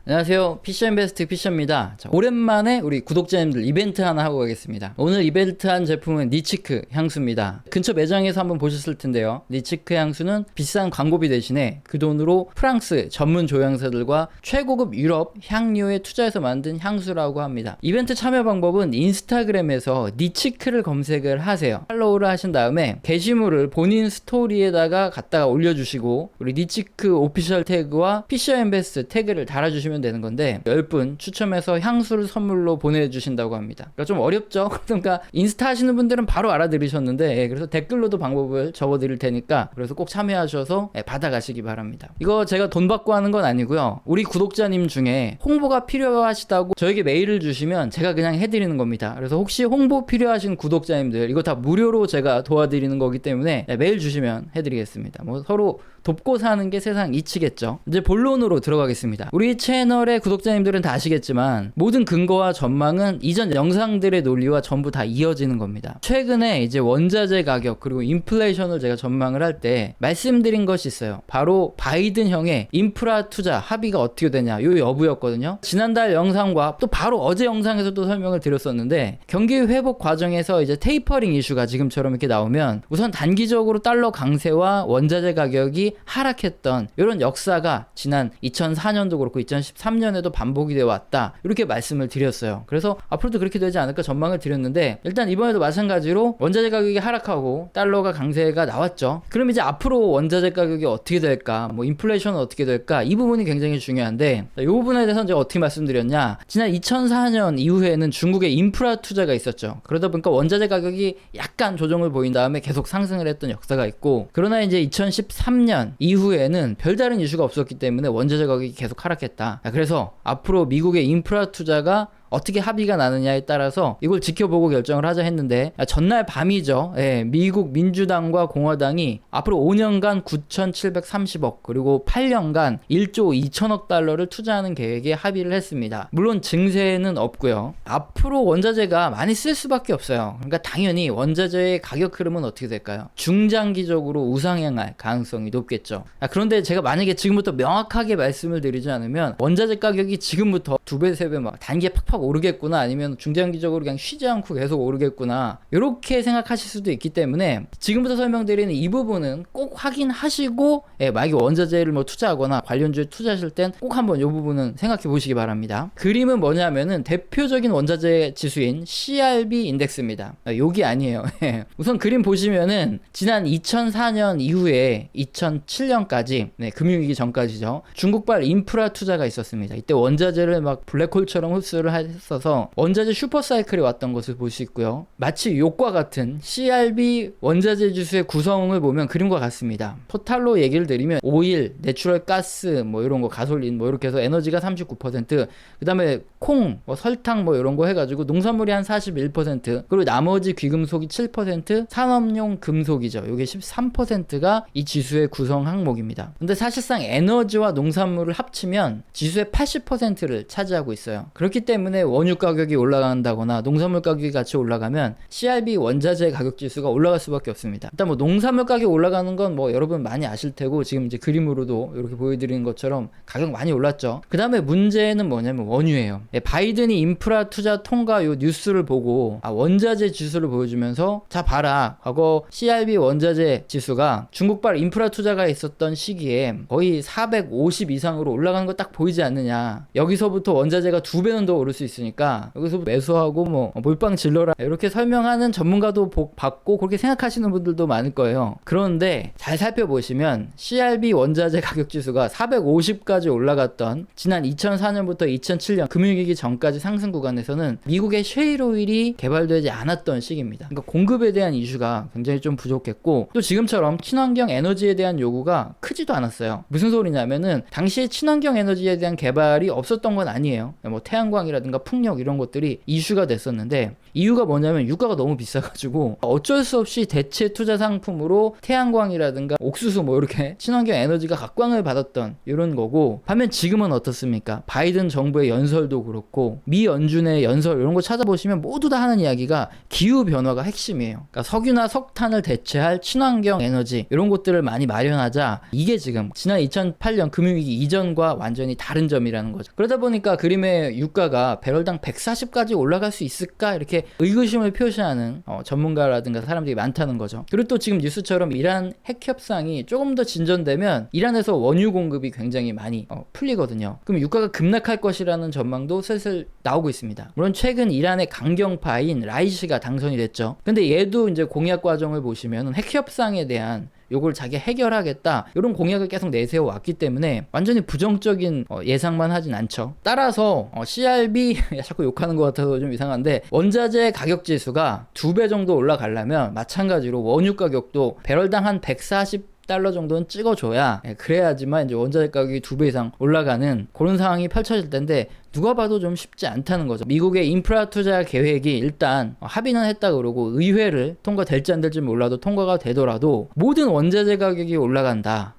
안녕하세요. 피셔인베스트 피셔입니다. 자, 오랜만에 우리 구독자님들 이벤트 하나 하고 가겠습니다. 오늘 이벤트한 제품은 니치크 향수입니다. 근처 매장에서 한번 보셨을 텐데요. 니치크 향수는 비싼 광고비 대신에 그 돈으로 프랑스 전문 조향사들과 최고급 유럽 향료에 투자해서 만든 향수라고 합니다. 이벤트 참여 방법은 인스타그램에서 니치크를 검색을 하세요. 팔로우를 하신 다음에 게시물을 본인 스토리에다가 갖다가 올려주시고 우리 니치크 오피셜 태그와 피셔인베스트 태그를 달아주시면 되는 건데 10분 추첨해서 향수를 선물로 보내주신다고 합니다. 그러니까 좀 어렵죠? 그러니까 인스타 하시는 분들은 바로 알아들으셨는데 그래서 댓글로도 방법을 적어드릴 테니까 그래서 꼭 참여하셔서 받아가시기 바랍니다. 이거 제가 돈 받고 하는 건 아니고요. 우리 구독자님 중에 홍보가 필요하시다고 저에게 메일을 주시면 제가 그냥 해드리는 겁니다. 그래서 혹시 홍보 필요하신 구독자님들 이거 다 무료로 제가 도와드리는 거기 때문에 메일 주시면 해드리겠습니다. 뭐 서로 돕고 사는 게 세상 이치겠죠. 이제 본론으로 들어가겠습니다. 우리 채널의 구독자님들은 다 아시겠지만 모든 근거와 전망은 이전 영상들의 논리와 전부 다 이어지는 겁니다. 최근에 이제 원자재 가격 그리고 인플레이션을 제가 전망을 할 때 말씀드린 것이 있어요. 바로 바이든 형의 인프라 투자 합의가 어떻게 되냐 요 여부였거든요. 지난달 영상과 또 바로 어제 영상에서도 설명을 드렸었는데 경기 회복 과정에서 이제 테이퍼링 이슈가 지금처럼 이렇게 나오면 우선 단기적으로 달러 강세와 원자재 가격이 하락했던 이런 역사가 지난 2004년도 그렇고 2013년에도 반복이 되어 왔다 이렇게 말씀을 드렸어요. 그래서 앞으로도 그렇게 되지 않을까 전망을 드렸는데 일단 이번에도 마찬가지로 원자재 가격이 하락하고 달러가 강세가 나왔죠. 그럼 이제 앞으로 원자재 가격이 어떻게 될까 뭐 인플레이션은 어떻게 될까 이 부분이 굉장히 중요한데 이 부분에 대해서 이제 어떻게 말씀드렸냐 지난 2004년 이후에는 중국의 인프라 투자가 있었죠. 그러다 보니까 원자재 가격이 약간 조정을 보인 다음에 계속 상승을 했던 역사가 있고 그러나 이제 2013년 이후에는 별다른 이슈가 없었기 때문에 원자재 가격이 계속 하락했다. 그래서 앞으로 미국의 인프라 투자가 어떻게 합의가 나느냐에 따라서 이걸 지켜보고 결정을 하자 했는데 전날 밤이죠. 미국 민주당과 공화당이 앞으로 5년간 9,730억 그리고 8년간 1조 2천억 달러를 투자하는 계획에 합의를 했습니다. 물론 증세는 없고요. 앞으로 원자재가 많이 쓸 수밖에 없어요. 그러니까 당연히 원자재의 가격 흐름은 어떻게 될까요? 중장기적으로 우상향할 가능성이 높겠죠. 그런데 제가 만약에 지금부터 명확하게 말씀을 드리지 않으면 원자재 가격이 지금부터 2배, 3배 막 단기에 팍팍 오르겠구나 아니면 중장기적으로 그냥 쉬지 않고 계속 오르겠구나 이렇게 생각하실 수도 있기 때문에 지금부터 설명드리는 이 부분은 꼭 확인하시고 만약에 원자재를 뭐 투자하거나 관련주에 투자하실 땐 꼭 한번 이 부분은 생각해 보시기 바랍니다. 그림은 뭐냐면은 대표적인 원자재 지수인 CRB 인덱스입니다. 여기 아니에요. 우선 그림 보시면은 지난 2004년 이후에 2007년까지 금융위기 전까지죠. 중국발 인프라 투자가 있었습니다. 이때 원자재를 막 블랙홀처럼 흡수를 했어서 원자재 슈퍼사이클이 왔던 것을 볼 수 있고요. 마치 욕과 같은 CRB 원자재 지수의 구성을 보면 그림과 같습니다. 토탈로 얘기를 드리면 오일, 내추럴 가스 뭐 이런 거 가솔린 뭐 이렇게 해서 에너지가 39%, 그 다음에 콩, 뭐 설탕 뭐 이런 거 해가지고 농산물이 한 41%, 그리고 나머지 귀금속이 7%, 산업용 금속이죠. 이게 13%가 이 지수의 구성 항목입니다. 근데 사실상 에너지와 농산물을 합치면 지수의 80%를 차지하고 있어요. 그렇기 때문에 원유 가격이 올라간다거나 농산물 가격이 같이 올라가면 CRB 원자재 가격 지수가 올라갈 수밖에 없습니다. 일단 뭐 농산물 가격 올라가는 건 뭐 여러분 많이 아실 테고 지금 이제 그림으로도 이렇게 보여드리는 것처럼 가격 많이 올랐죠. 그 다음에 문제는 뭐냐면 원유예요. 바이든이 인프라 투자 통과 요 뉴스를 보고 원자재 지수를 보여주면서 자 봐라 과거 CRB 원자재 지수가 중국발 인프라 투자가 있었던 시기에 거의 450 이상으로 올라가는 거 딱 보이지 않느냐. 여기서부터 원자재가 2배는 더 오를 수 있으니까 여기서 매수하고 뭐 몰빵 질러라 이렇게 설명하는 전문가도 받고 그렇게 생각하시는 분들도 많을 거예요. 그런데 잘 살펴보시면 CRB 원자재 가격 지수가 450까지 올라갔던 지난 2004년부터 2007년 금융위기 전까지 상승 구간에서는 미국의 셰일 오일이 개발되지 않았던 시기입니다. 그러니까 공급에 대한 이슈가 굉장히 좀 부족했고 또 지금처럼 친환경 에너지에 대한 요구가 크지도 않았어요. 무슨 소리냐면은 당시에 친환경 에너지에 대한 개발이 없었던 건 아니에요. 뭐 태양광이라든가 가격이라든가 풍력 이런 것들이 이슈가 됐었는데, 이유가 뭐냐면 유가가 너무 비싸가지고 어쩔 수 없이 대체 투자 상품으로 태양광이라든가 옥수수 뭐 이렇게 친환경 에너지가 각광을 받았던 이런 거고, 반면 지금은 어떻습니까? 바이든 정부의 연설도 그렇고 미 연준의 연설 이런 거 찾아보시면 모두 다 하는 이야기가 기후 변화가 핵심이에요. 그러니까 석유나 석탄을 대체할 친환경 에너지 이런 것들을 많이 마련하자, 이게 지금 지난 2008년 금융위기 이전과 완전히 다른 점이라는 거죠. 그러다 보니까 그림의 유가가 배럴당 140까지 올라갈 수 있을까 이렇게 의구심을 표시하는 전문가라든가 사람들이 많다는 거죠. 그리고 또 지금 뉴스처럼 이란 핵 협상이 조금 더 진전되면 이란에서 원유 공급이 굉장히 많이 풀리거든요. 그럼 유가가 급락할 것이라는 전망도 슬슬 나오고 있습니다. 물론 최근 이란의 강경파인 라이시가 당선이 됐죠. 근데 얘도 이제 공약 과정을 보시면 핵 협상에 대한 요걸 자기 해결하겠다 이런 공약을 계속 내세워 왔기 때문에 완전히 부정적인 예상만 하진 않죠. 따라서 CRB 자꾸 욕하는 것 같아서 좀 이상한데, 원자재 가격 지수가 2배 정도 올라가려면 마찬가지로 원유 가격도 배럴당 한 140달러 정도는 찍어줘야, 그래야지만 이제 원자재 가격이 2배 이상 올라가는 그런 상황이 펼쳐질 텐데, 누가 봐도 좀 쉽지 않다는 거죠. 미국의 인프라 투자 계획이 일단 합의는 했다 그러고 의회를 통과될지 안 될지 몰라도 통과가 되더라도 모든 원자재 가격이 올라간다,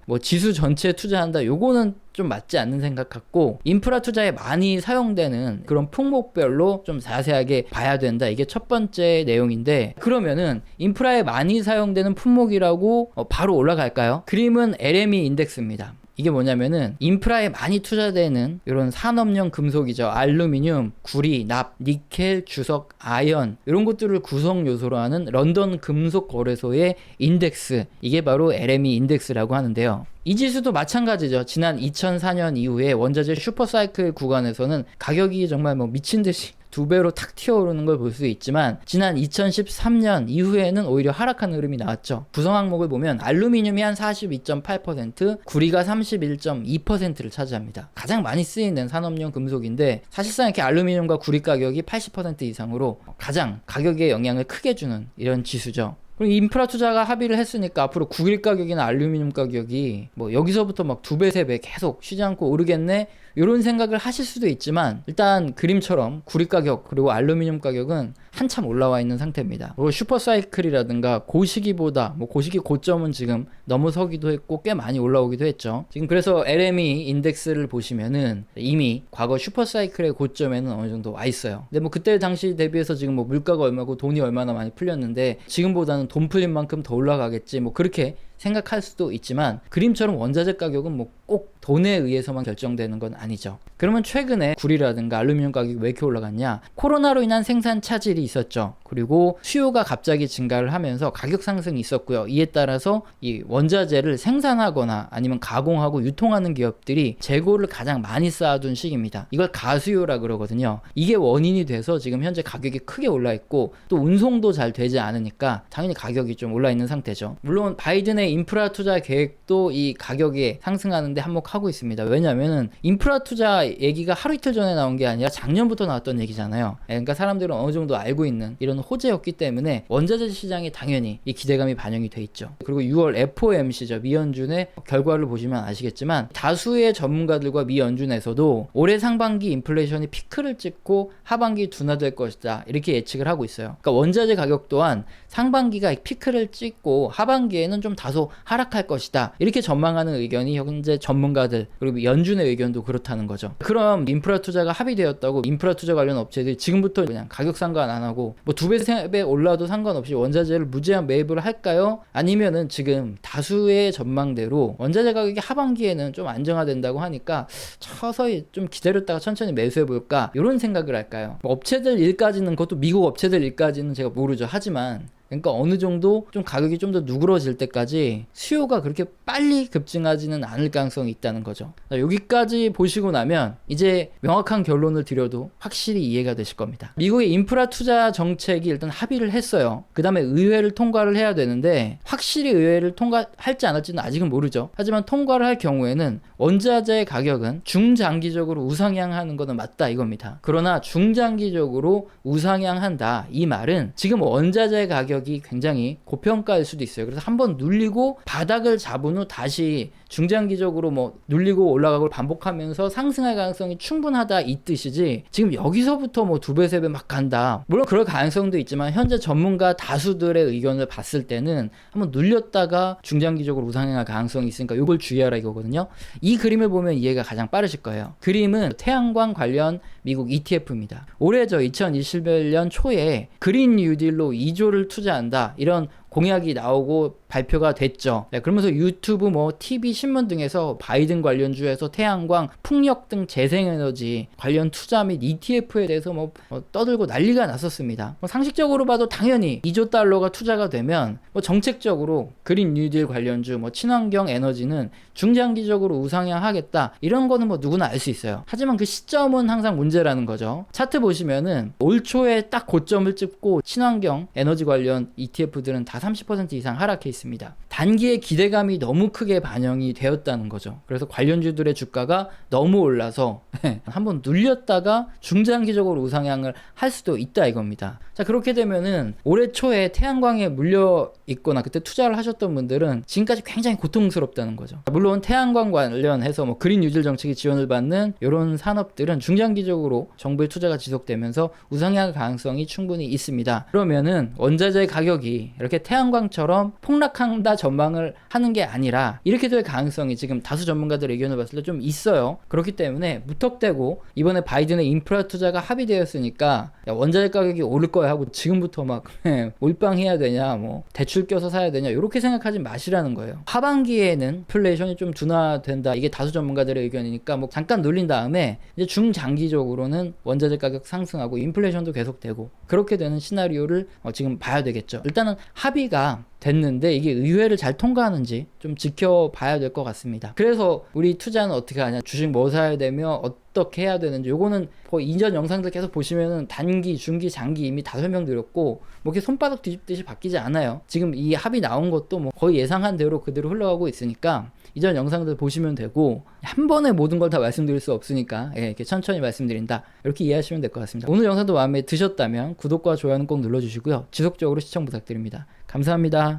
뭐 지수 전체에 투자한다, 요거는 좀 맞지 않는 생각 같고, 인프라 투자에 많이 사용되는 그런 품목별로 좀 자세하게 봐야 된다, 이게 첫 번째 내용인데, 그러면은 인프라에 많이 사용되는 품목이라고 바로 올라갈까요? 그림은 LME 인덱스입니다. 이게 뭐냐면은 인프라에 많이 투자되는 이런 산업용 금속이죠. 알루미늄, 구리, 납, 니켈, 주석, 아연 이런 것들을 구성 요소로 하는 런던 금속 거래소의 인덱스, 이게 바로 LME 인덱스라고 하는데요. 이 지수도 마찬가지죠. 지난 2004년 이후에 원자재 슈퍼사이클 구간에서는 가격이 정말 뭐 미친 듯이 2배로 탁 튀어오르는 걸 볼 수 있지만, 지난 2013년 이후에는 오히려 하락하는 흐름이 나왔죠. 구성 항목을 보면 알루미늄이 한 42.8%, 구리가 31.2%를 차지합니다. 가장 많이 쓰이는 산업용 금속인데, 사실상 이렇게 알루미늄과 구리 가격이 80% 이상으로 가장 가격에 영향을 크게 주는 이런 지수죠. 그럼 인프라 투자가 합의를 했으니까 앞으로 구리 가격이나 알루미늄 가격이 뭐 여기서부터 막 2배, 3배 계속 쉬지 않고 오르겠네? 이런 생각을 하실 수도 있지만, 일단 그림처럼 구리 가격 그리고 알루미늄 가격은 한참 올라와 있는 상태입니다. 그리고 슈퍼사이클이라든가 고시기보다 고시기 고점은 지금 넘어서기도 했고 꽤 많이 올라오기도 했죠. 지금 그래서 LME 인덱스를 보시면은 이미 과거 슈퍼사이클의 고점에는 어느 정도 와 있어요. 근데 뭐 그때 당시 대비해서 지금 뭐 물가가 얼마고 돈이 얼마나 많이 풀렸는데 지금보다는 돈 풀린 만큼 더 올라가겠지, 뭐 그렇게 생각할 수도 있지만, 그림처럼 원자재 가격은 뭐 꼭 돈에 의해서만 결정되는 건 아니죠. 그러면 최근에 구리라든가 알루미늄 가격이 왜 이렇게 올라갔냐? 코로나로 인한 생산 차질이 있었죠. 그리고 수요가 갑자기 증가를 하면서 가격 상승이 있었고요. 이에 따라서 이 원자재를 생산하거나 아니면 가공하고 유통하는 기업들이 재고를 가장 많이 쌓아둔 시기입니다. 이걸 가수요라 그러거든요. 이게 원인이 돼서 지금 현재 가격이 크게 올라 있고, 또 운송도 잘 되지 않으니까 당연히 가격이 좀 올라 있는 상태죠. 물론 바이든의 인프라 투자 계획도 이 가격에 상승하는데 한몫하고 있습니다. 왜냐면은 인프라 투자 얘기가 하루 이틀 전에 나온 게 아니라 작년부터 나왔던 얘기잖아요. 그러니까 사람들은 어느 정도 알고 있는 이런 호재였기 때문에 원자재 시장에 당연히 이 기대감이 반영이 돼 있죠. 그리고 6월 FOMC죠. 미연준의 결과를 보시면 아시겠지만, 다수의 전문가들과 미연준에서도 올해 상반기 인플레이션이 피크를 찍고 하반기 둔화될 것이다, 이렇게 예측을 하고 있어요. 그러니까 원자재 가격 또한 상반기가 피크를 찍고 하반기에는 좀 다소 하락할 것이다, 이렇게 전망하는 의견이 현재 전문가들 그리고 연준의 의견도 그렇다는 거죠. 그럼 인프라 투자가 합의되었다고 인프라 투자 관련 업체들이 지금부터 그냥 가격 상관 안 하고 뭐 2배, 3배 올라도 상관없이 원자재를 무제한 매입을 할까요? 아니면은 지금 다수의 전망대로 원자재 가격이 하반기에는 좀 안정화된다고 하니까 서서히 좀 기다렸다가 천천히 매수해볼까, 이런 생각을 할까요? 뭐 업체들 일까지는, 그것도 미국 업체들 일까지는 제가 모르죠. 하지만 그러니까 어느 정도 좀 가격이 좀 더 누그러질 때까지 수요가 그렇게 빨리 급증하지는 않을 가능성이 있다는 거죠. 여기까지 보시고 나면 이제 명확한 결론을 드려도 확실히 이해가 되실 겁니다. 미국의 인프라 투자 정책이 일단 합의를 했어요. 그 다음에 의회를 통과를 해야 되는데, 확실히 의회를 통과할지 안 할지는 아직은 모르죠. 하지만 통과를 할 경우에는 원자재 가격은 중장기적으로 우상향하는 것은 맞다, 이겁니다. 그러나 중장기적으로 우상향한다, 이 말은 지금 원자재 가격이 가격이 굉장히 고평가일 수도 있어요. 그래서 한번 눌리고 바닥을 잡은 후 다시 중장기적으로 뭐 눌리고 올라가고 반복하면서 상승할 가능성이 충분하다 이 뜻이지, 지금 여기서부터 뭐 2배, 3배 막 간다. 물론 그럴 가능성도 있지만 현재 전문가 다수들의 의견을 봤을 때는 한번 눌렸다가 중장기적으로 우상향할 가능성이 있으니까 이걸 주의하라 이거거든요. 이 그림을 보면 이해가 가장 빠르실 거예요. 그림은 태양광 관련 미국 ETF입니다. 올해 2021년 초에 그린 뉴딜로 2조를 투자한다 이런 공약이 나오고 발표가 됐죠. 네, 그러면서 유튜브, 뭐 TV, 신문 등에서 바이든 관련주에서 태양광, 풍력 등 재생에너지 관련 투자 및 ETF에 대해서 뭐 떠들고 난리가 났었습니다. 상식적으로 봐도 당연히 2조 달러가 투자가 되면 뭐 정책적으로 그린 뉴딜 관련주, 뭐 친환경 에너지는 중장기적으로 우상향하겠다 이런 거는 뭐 누구나 알 수 있어요. 하지만 그 시점은 항상 문제라는 거죠. 차트 보시면은 올 초에 딱 고점을 찍고 친환경 에너지 관련 ETF들은 다 30% 이상 하락해 있습니다. 단기의 기대감이 너무 크게 반영이 되었다는 거죠. 그래서 관련주들의 주가가 너무 올라서 한번 눌렸다가 중장기적으로 우상향을 할 수도 있다 이겁니다. 자, 그렇게 되면은 올해 초에 태양광에 물려 있거나 그때 투자를 하셨던 분들은 지금까지 굉장히 고통스럽다는 거죠. 물론 태양광 관련해서 뭐 그린 뉴딜 정책이 지원을 받는 이런 산업들은 중장기적으로 정부의 투자가 지속되면서 우상향 가능성이 충분히 있습니다. 그러면은 원자재 가격이 이렇게 태양광처럼 폭락한다 전망을 하는 게 아니라 이렇게 될 가능성이 지금 다수 전문가들의 의견을 봤을 때 좀 있어요. 그렇기 때문에 무턱대고 이번에 바이든의 인프라 투자가 합의되었으니까 야, 원자재 가격이 오를 거야 하고 지금부터 막 몰빵해야 되냐, 뭐 대출 껴서 사야 되냐 이렇게 생각하지 마시라는 거예요. 하반기에는 인플레이션이 좀 둔화된다, 이게 다수 전문가들의 의견이니까 뭐 잠깐 눌린 다음에 이제 중장기적으로는 원자재 가격 상승하고 인플레이션도 계속되고 그렇게 되는 시나리오를 지금 봐야 되겠죠. 일단은 합의가 됐는데 이게 의회를 잘 통과하는지 좀 지켜봐야 될 것 같습니다. 그래서 우리 투자는 어떻게 하냐, 주식 뭐 사야 되며 어떻게 해야 되는지, 요거는 이전 영상들 계속 보시면은 단기, 중기, 장기 이미 다 설명드렸고 뭐 이렇게 손바닥 뒤집듯이 바뀌지 않아요. 지금 이 합의 나온 것도 뭐 거의 예상한 대로 그대로 흘러가고 있으니까 이전 영상들 보시면 되고, 한 번에 모든 걸 다 말씀드릴 수 없으니까 이렇게 천천히 말씀드린다 이렇게 이해하시면 될 것 같습니다. 오늘 영상도 마음에 드셨다면 구독과 좋아요는 꼭 눌러주시고요. 지속적으로 시청 부탁드립니다. 감사합니다.